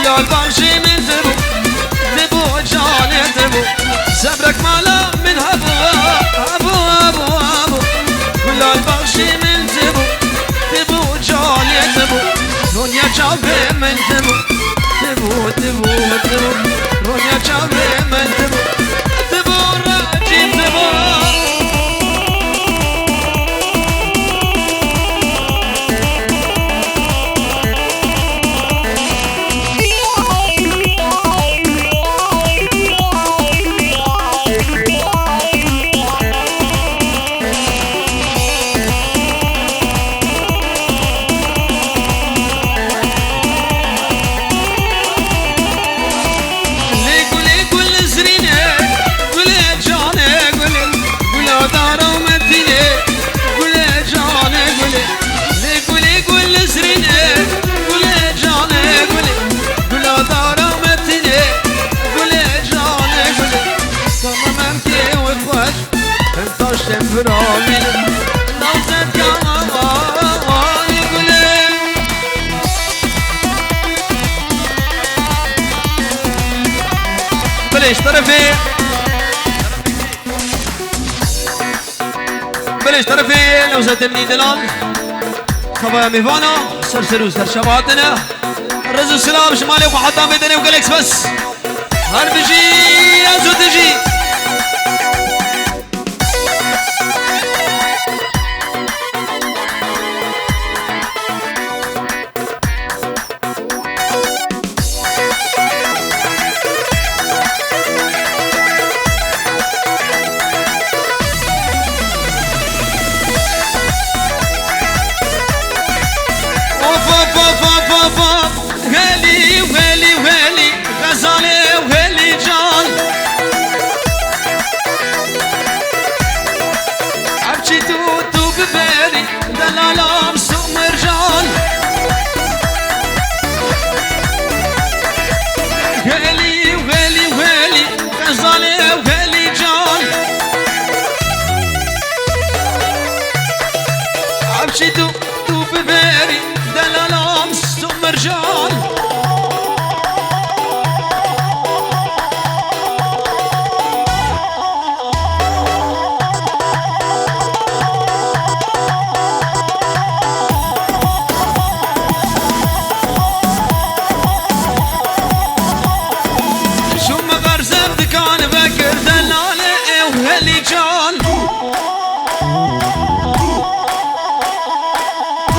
گلال باشی من تبو تبو جاني تبو صبرك مالا من هبو هبو هبو هبو گلال باشی من تبو تبو جاني تبو دنیا چاوه من تبو تبو تبو تبو دنیا چاوه من تبو تبو راجی تبو بلش طرفي لو زاد مني دلال خبايا ميفانا سرسرو سر شباتنا الرزو السلام شمالي وحطام بيدني وقلكس بس هر بجي ازو تجي وهلي وهلي وهلي غزالي وهلي جان عبشي توتو ببالي دلالا مسوق مرجان وهلي وهلي وهلي غزالي وهلي جان عبشي توتو ببالي دلالا مسوق مرجان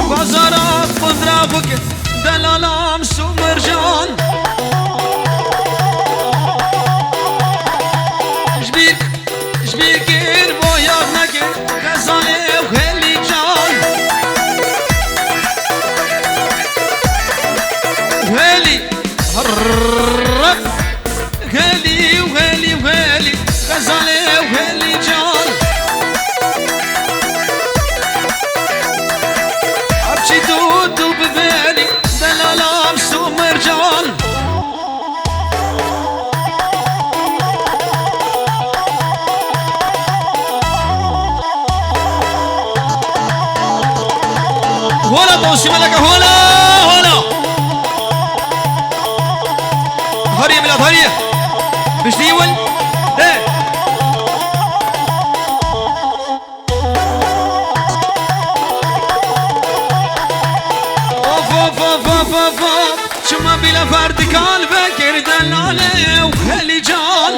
بازارات بندرافك دلالام سو مرجان جبير كير بوياض نكر غزالي وهلي جان وهلي هرب هلي وهلي وهلي غزالي وهلي جان توتو ببالي دلالا مسوق مرجان هنا توصي ملك هنا هريه بلاد هريه مش ديول ايه شما بلا فرد كان فكر دلالة وهلي جان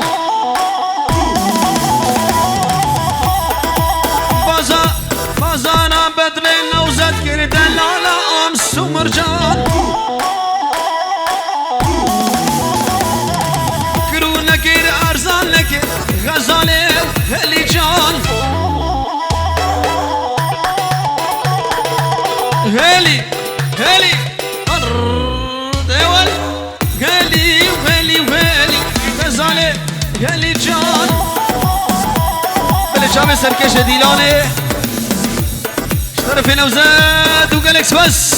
بازانا بدرنا وذكر دلالة أمس ومرجان كرونا كير أرزان لك غزالة وهلي جان هلي هلي دول هلي وهلي وهلي غزالة هلي جان بلي شامي سركشة ديلاني اشترف هنا وزاد وقالكس بس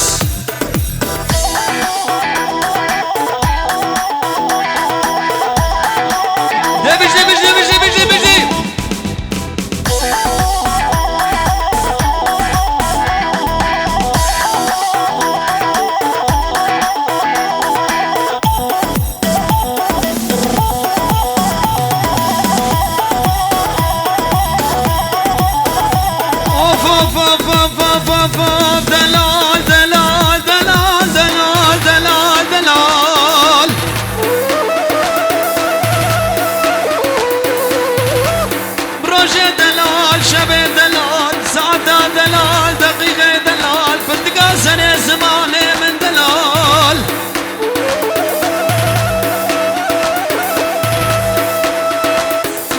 دبش دبش دبش دبش دبش اوف دلال دلال دلال دلال دلال دلال بروجه دلال شب دلال ساعة دلال دقيقة دلال بندقى سنة زمان من دلال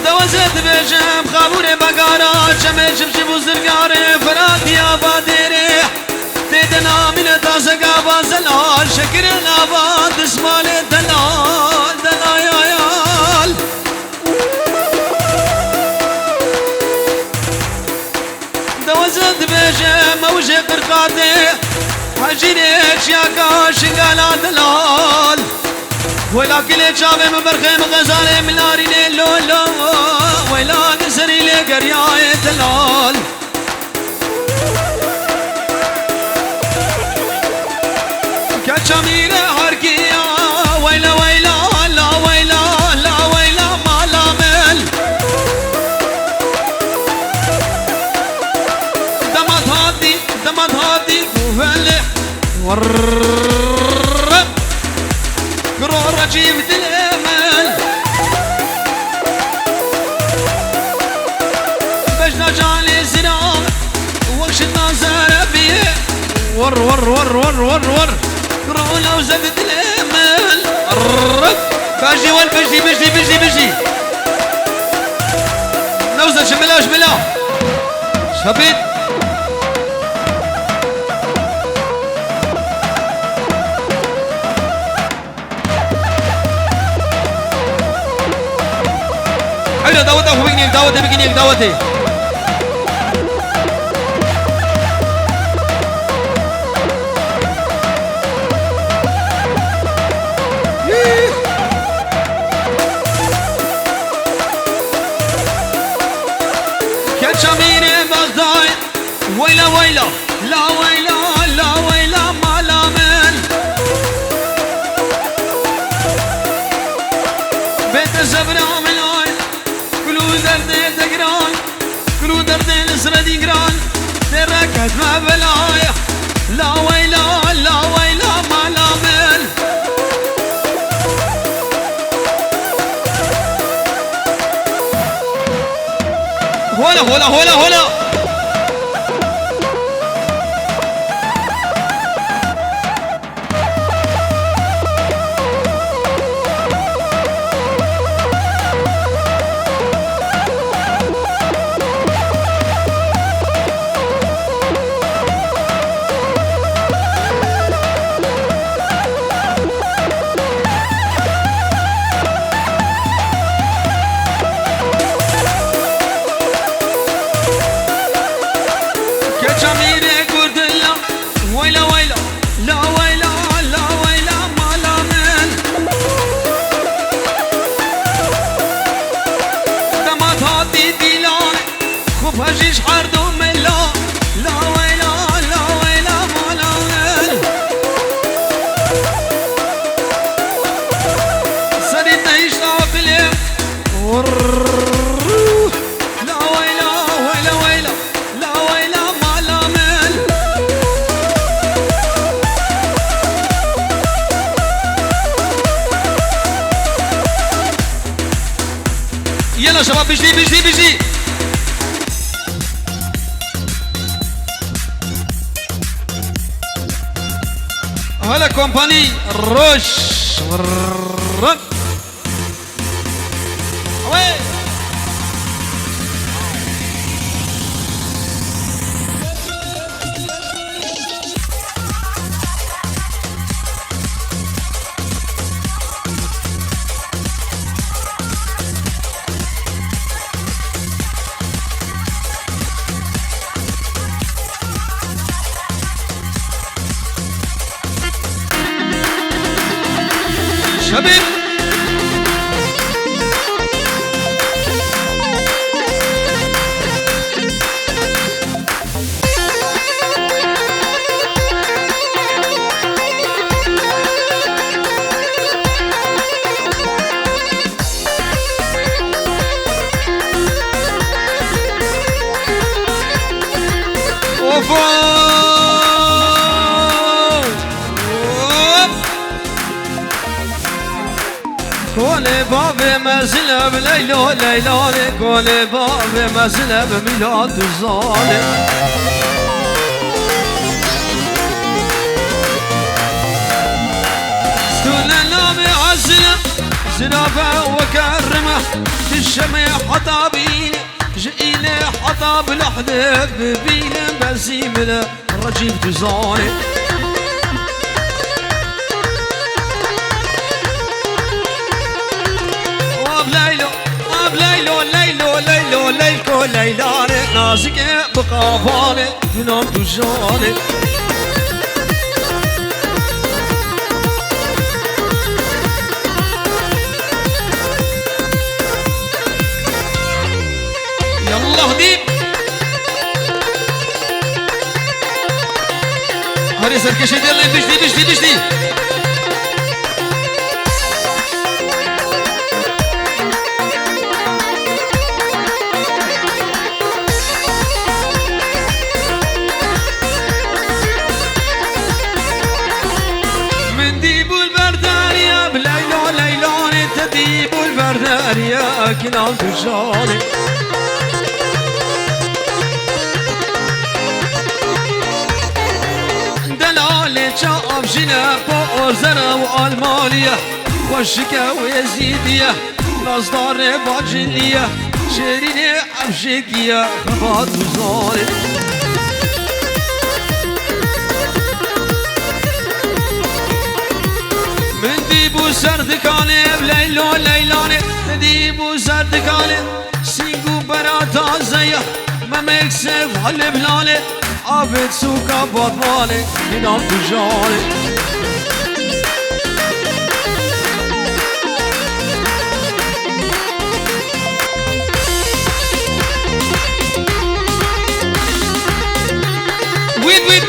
دوزت بجم خابور بقارا شمي شبشب وزرقاري فراتي آباديري تيدنا من تاسقا بازلال شكر الآباد اسمال دلال دلال دوزت بجم موجه قرقاتي حجينيك ياكا شنقالا دلال ولا كل شافي من برخيم غزالي من ناري لولو ولا نسري لي قرياي دلال كشميرة هركيا ويلا ويلا لا ويلا لا ويلا ما لامل دمت هادي وفلح قرور رجيب دلمل بجنا جالي زنام وش النازر بيه ور قرور لو زد دلمل باجي بجي نوزة شملا شبيت دعوتي بقينيك دعوتي كشميري بغداي ويلا ويلا لا ويلا لا ويلا ما لامل بيت الزبرة ملاي كلو دردي دقران كلو دردي نسردي قران تركت ما بلاي لا ويلا لا ويلا ما لامل هولا يلا شباب بيجي هلا كومباني روش شبيب اوفا كل باب مزلب ليلو ليلاني كل باب مزلب ميلاد الظالم ستولنا بعزلة زنابة وكرمة الشمع حطابين جئيلي حطاب الحدب بينا بزيمنا رجيب تزاني ليلو ليلو ليلو ليلكو ليلاني نازك بقافاني بنام تجاني يلا هديب هاري سركشي ديالنا بجدي يا كنان تجاني دلالي شاب جنا بوزنا والمانية والشكا ويزيدية نصدار باجلية شيريني عبشكية خفات وزاني من ديبو سردكاني بليلو ليلاني ديبو سردكاني سينقو براتا زيه ما مكسف هالبلاني عابد سوكا بطماني ينام تجاني ويد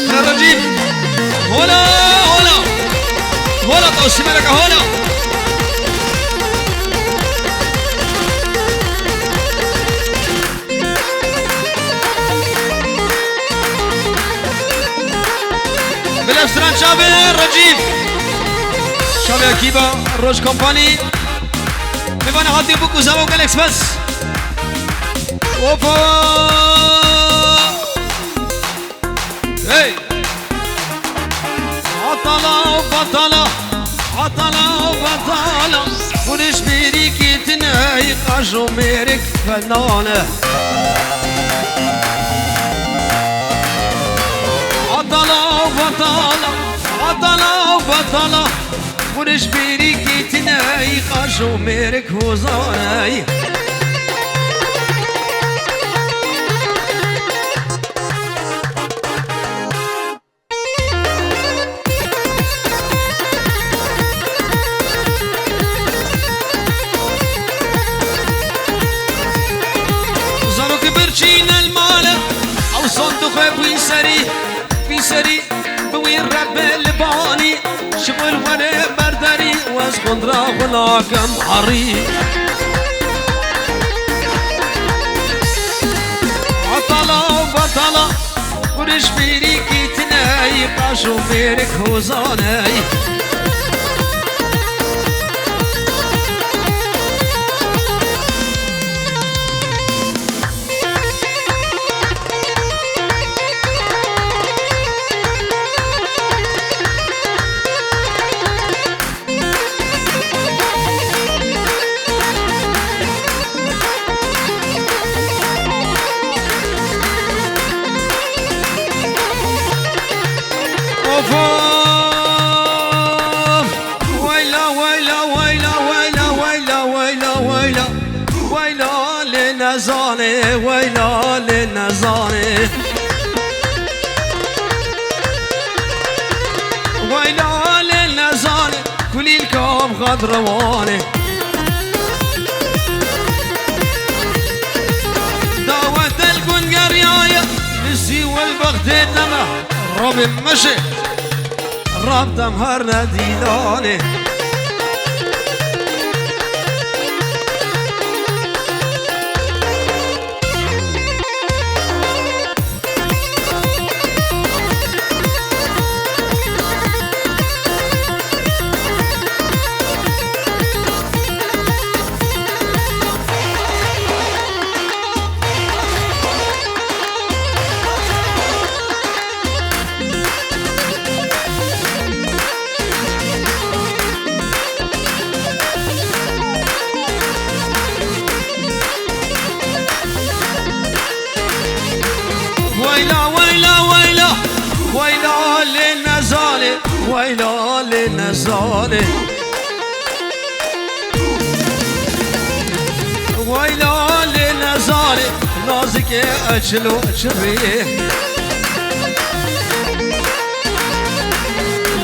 يا رجيب هولا توسي ملكة هولا بالافستران شابي رجيب شابي اكيبا روج كومباني ميبانا هاتي بوكو زاو جالكس بس اوبا هي عطلة ونش بيريكي تنهي قاجو ميرك فنانة عطلة ونش بيريكي تنهي قاجو ميرك وزاني أو صندوق بيسري بوين رب الباني شغل وانا بردري واسكن راغنا كم حري عطلة ورش بيريكي تناي قاشو ميرك هوزاني ويلا للنزاني ويلا للنزاني كل الكوم غدرواني دعوة القنقرياية نسي والبغد دمه رب مشي رب دمهرنا ديلاني نزاله ويلا لنزاله نازك أجلو أجريه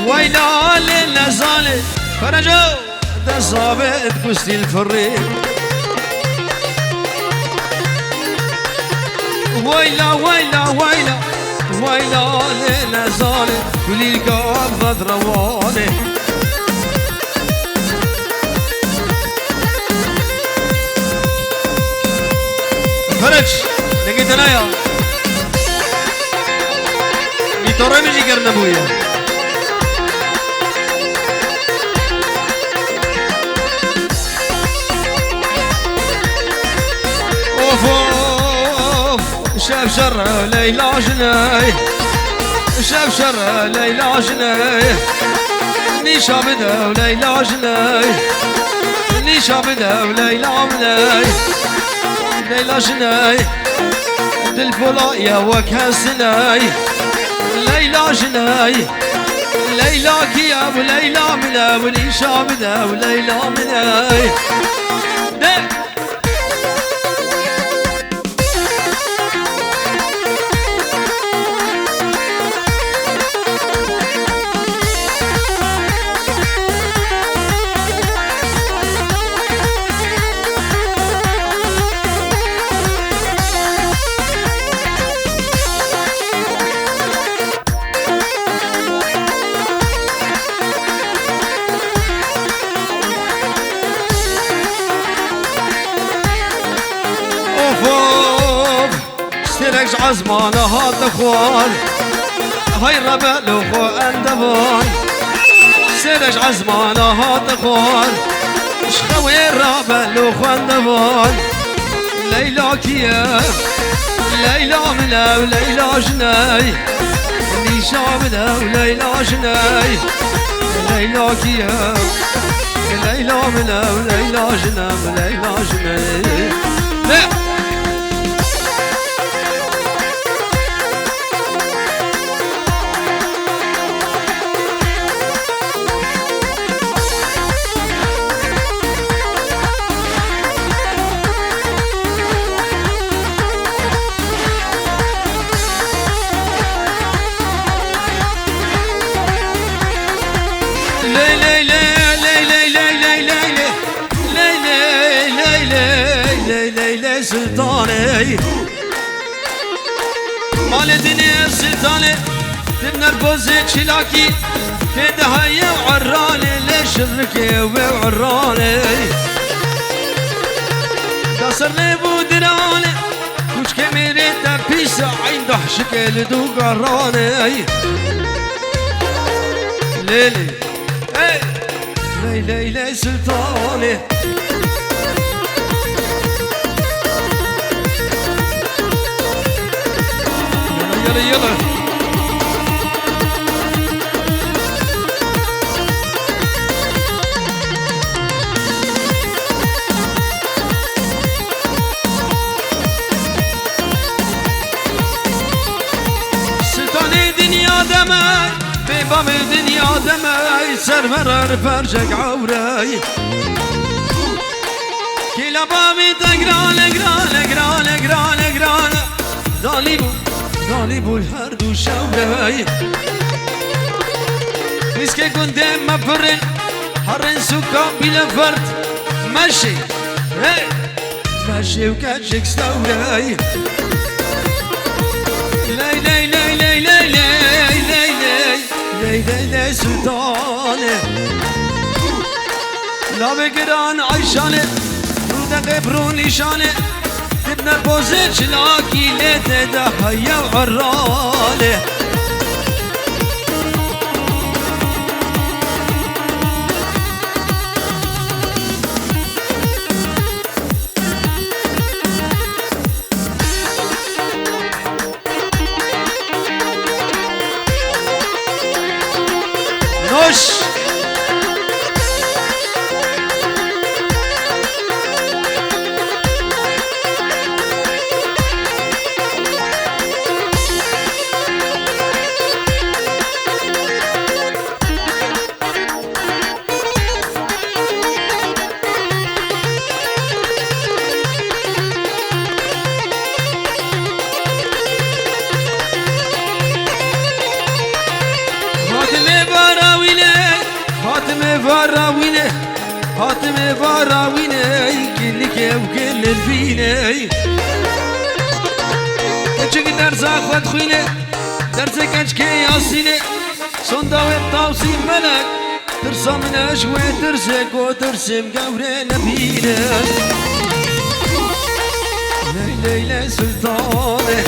ويلا لنزاله فرجو دزابت بستي الفريق ويلا ويلا ويلا ويلا لنزاله وليك أبغض روانه فرج لقيت انا يا يطرم يجي قرن ابويا اوف اوف شاف شر ليلى جناي شاف شر ليلى جناي نيشا بدا وليلى جناي نيشا بدا وليلى مناي ليلى جناي دلفولايا وكها سناي ليلى جناي ليلى كيا وليلى منا ونيشا بدا وليلى مناي عزمان هات اخوان هاي ربل اخو اندبان سرج عزمان هات اخوان شخوي ربل اخو اندبان ليلى كيا ليلى منا وليلى جناي نيشا منا وليلى جناي ليلى كيا ليلى منا وليلى جنا وليلى جناي سلطاني مال الدنيا سلطاني تبنى البوزة شلاكي تدهيا وعراني ليش الركي وعراني داسر لي بودراني كوش كميري تبيسة عين ضحشك لدو قراني ليلي ليلي ليلي سلطاني يلا يلا سلطاني دنيا دمي بباب الدنيا دمي سرفر فرجك عوري كلا بابي تقران قران قران قران قران ظالبو الهرد وشوري ريسكي قدام ما فرن حرن سكا بلا فرد ماشي ماشي وكاتشك ستوري لي لي لي لي لي لي لي لي لي لي سلطاني لا بقران عيشاني رودك بروني شاني تبنى بوزيتش لاكي ليتدا هيا وعرالي نوش فراوينه حاتم فراوينه كلك وكل الفينه كتشك درس اخوات خوينه درسك كتشكي ياسينه صندا ويبطاوسي ملك ترسى من اشوي ترسك وترسم قوري نبينه ليلى سلطانه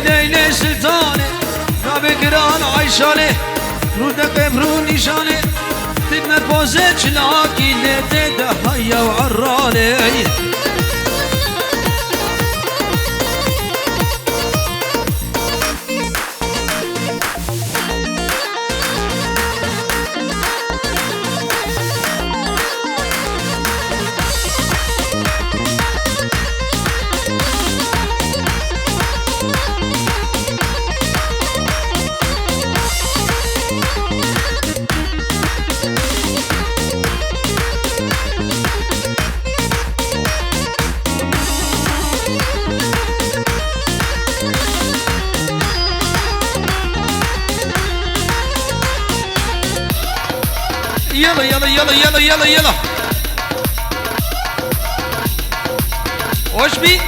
ليلى سلطانه نابقران عيشانه رودك ابرو نشانه تبنى بوزة شلاكي لديده هيا وعرانه يلا يلا يلا يلا يلا يلا وش بي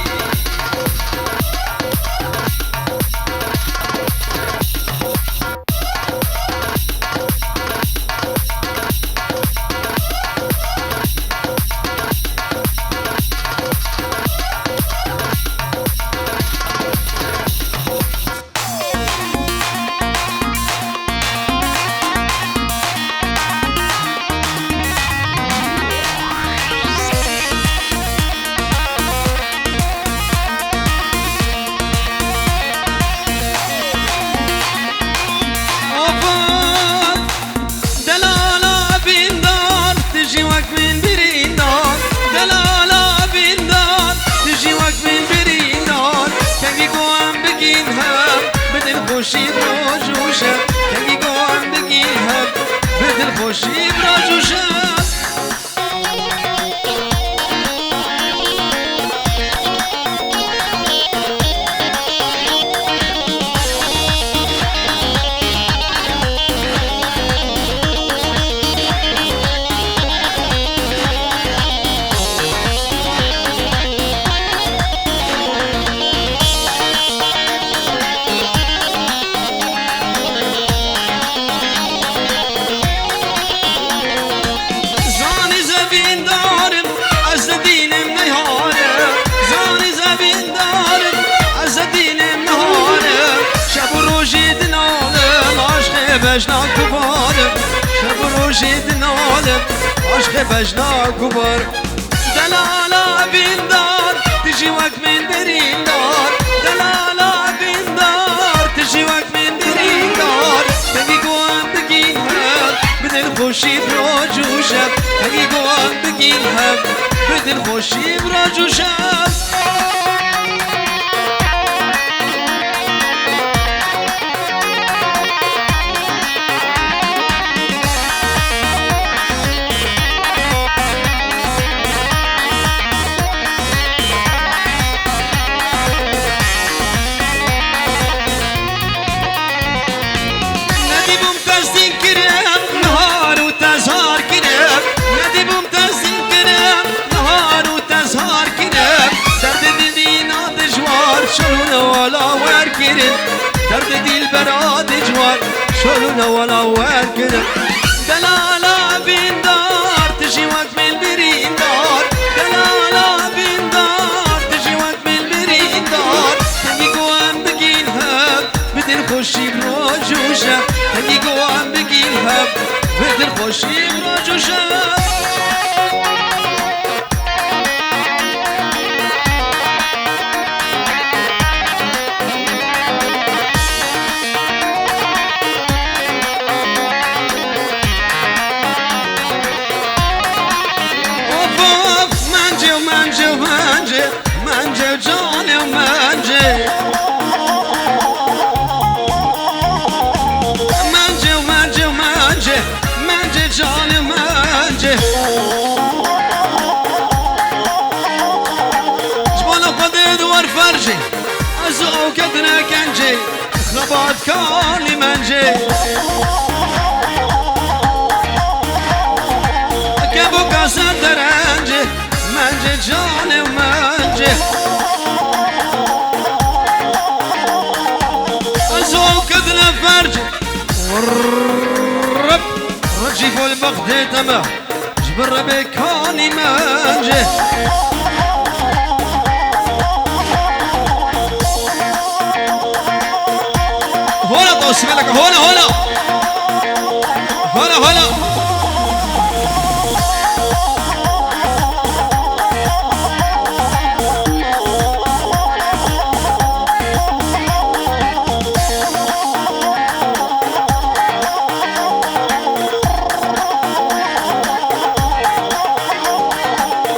خوشی براجوشم کنی گوام بگیرم بدل خوشی براجوشم بجنا كبار شب روشيد نالم عشق بجنا كبار دلالا بيندار تجي وقت من درين دار دلالا بيندار تجي وقت من درين دار تجي قوام بقينها بدل خوشي براجوشم تجي قوام بقينها بدل خوشي براجوشم درد دل براد جوار شلون ولا وكر دلالا بيندار تجي وقت من بريندار دلالا بيندار تجي وقت من بريندار تجي قوام بقيلها بدل خوشي براجوشة تجي قوام بقيلها بدل خوشي براجوشة منجه جاني ومنجه منجه ومنجه ومنجه منجه جاني ومنجه جبال خود دوار فرجي ازو كدنا كنجي خبات كاني منجه فرج والرب رجيف البغد تما جبر بكاني منجه هنا توسي لك هنا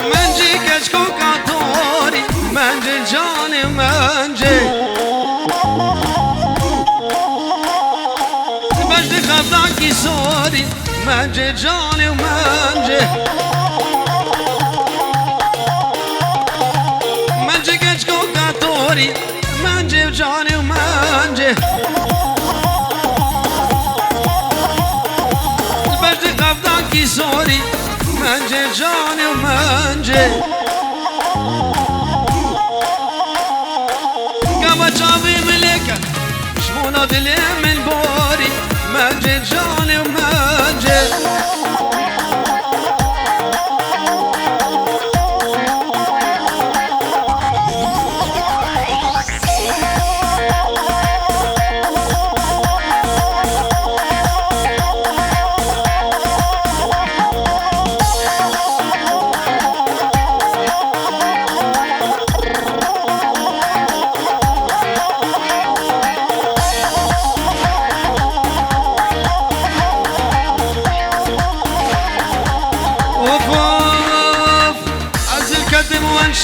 منجي كشكو كاتوري منجي جاني منجي مجد خفاكي سوري منجي جاني ومنجي منجي كشكو كاتوري منجي جاني ومنجي مجد خفاكي سوري منجي جاني ومنجي قبا جابي ملكة شمونا دلي من بوري منجي جاني ومنجي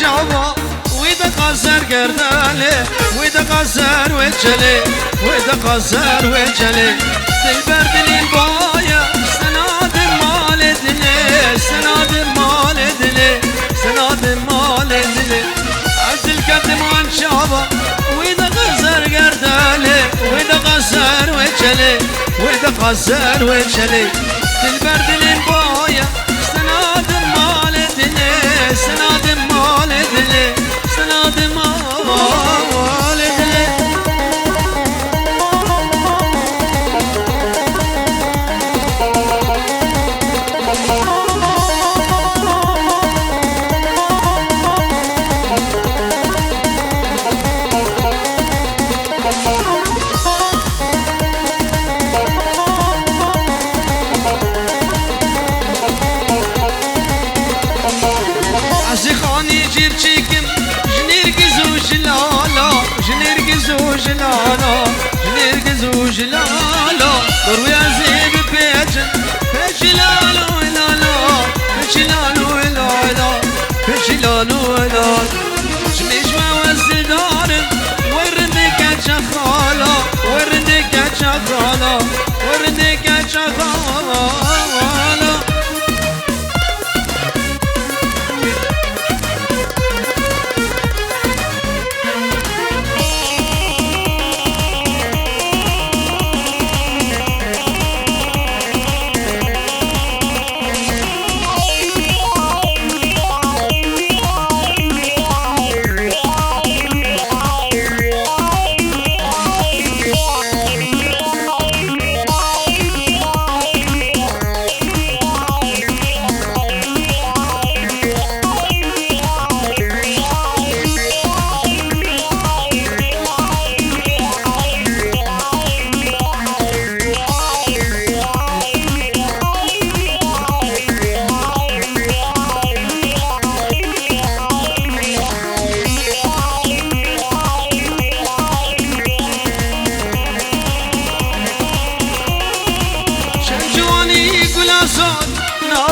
شعبا ويدا قصر قردالي ويدا قصر وجلي ويدا قصر وجلي البرد للبايا سناد مال دلي سناد مال دلي سناد مال دلي عز القدم وان شعبا ويدا قصر قردالي ويدا قصر وجلي ويدا قصر وجلي البرد للبايا سناد مال دلي سناد مال دلي سناد مال دلي جلالا جنرقز وجلالا ضرو يا زيب بيجن بجلالو لالا بجلالو لالا بجلالو لالا جميجوا والزدار وردك شخالا وردك شخالا وردك شخالا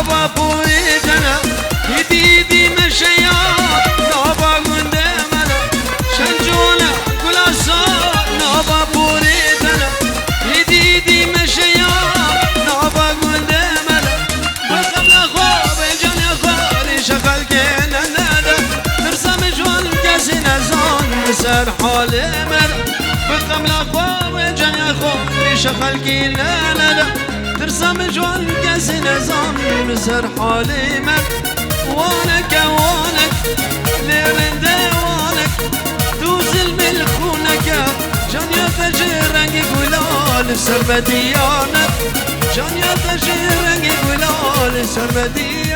نابا بويدنا يديدي مشيات نابا قندمنا شنجونا قلاسا نابا بويدنا يديدي مشيات نابا قندمنا بقبل خواب الجن يخالي شغل كينا نادا ترسم جوان كاسنا زان مسر حالي مر بقبل خواب الجن يخالي شغل كينا نادا ترسم جوان كاس نظام مسر حالي مر وانك وانك ليرن دوانك دوز الملخونك جان يفجر رنگ گلال گلال سر مدیانت جان یا تشی رنگ گلال سر مدیانت